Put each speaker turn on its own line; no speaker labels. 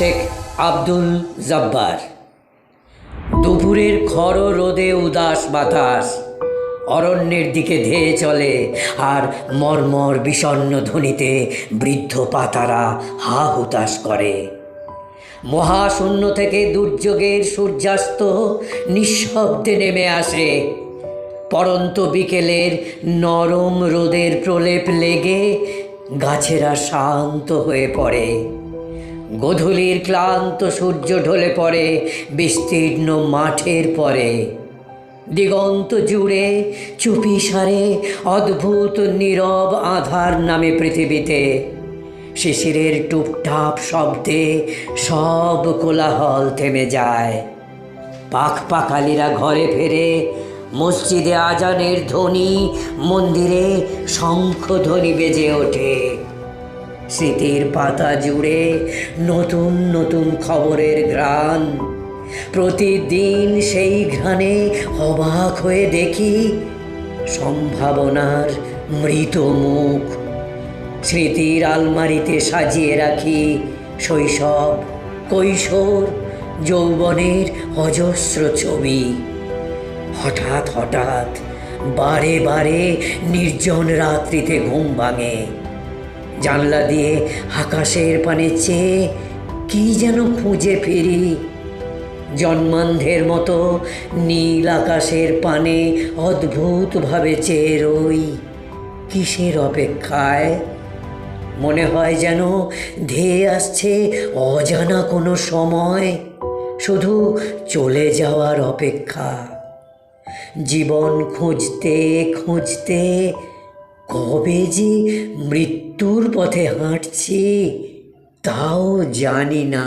শেখ আব্দুল জব্বার। দুপুরের খড় রোদে উদাস বাতাস অরণ্যের দিকে ধেয়ে চলে, আর মর্মর বিষণ্ণ ধ্বনিতে বৃদ্ধ পাতারা হা হুতাশ করে। মহাশূন্য থেকে দুর্যোগের সূর্যাস্ত নিঃশব্দে নেমে আসে। পরন্ত বিকেলের নরম রোদের প্রলেপ লেগে গাছেরা শান্ত হয়ে পড়ে। গোধূলির ক্লান্ত সূর্য ঢলে পড়ে বিস্তীর্ণ মাঠের পরে। দিগন্ত জুড়ে চুপিসারে অদ্ভুত নীরব আধার নামে পৃথিবীতে। শিশিরের টুপটাপ শব্দে সব কোলাহল থেমে যায়। পাখপাখালিরা ঘরে ফেরে, মসজিদে আজানের ধ্বনি, মন্দিরে শঙ্খধ্বনি বেজে ওঠে। স্মৃতির পাতা জুড়ে নতুন নতুন খবরের ঘ্রাণ। প্রতিদিন সেই ঘ্রাণে অবাক হয়ে দেখি সম্ভাবনার মৃত মুখ। স্মৃতির আলমারিতে সাজিয়ে রাখি শৈশব, কৈশোর, যৌবনের অজস্র ছবি। হঠাৎ হঠাৎ বারে বারে নির্জন রাত্রিতে ঘুম ভাঙে। জানলা দিয়ে আকাশের পানে চেয়ে কি যেন খুঁজে ফিরি। জন্মান্ধের মতো নীল আকাশের পানে অদ্ভুতভাবে চেয়ে রই। কিসের অপেক্ষায়? মনে হয় যেন ধেয়ে আসছে অজানা কোনো সময়, শুধু চলে যাওয়ার অপেক্ষা। জীবন খুঁজতে খুঁজতে কবে যে মৃত্যুর পথে হাঁটছি তাও জানি না।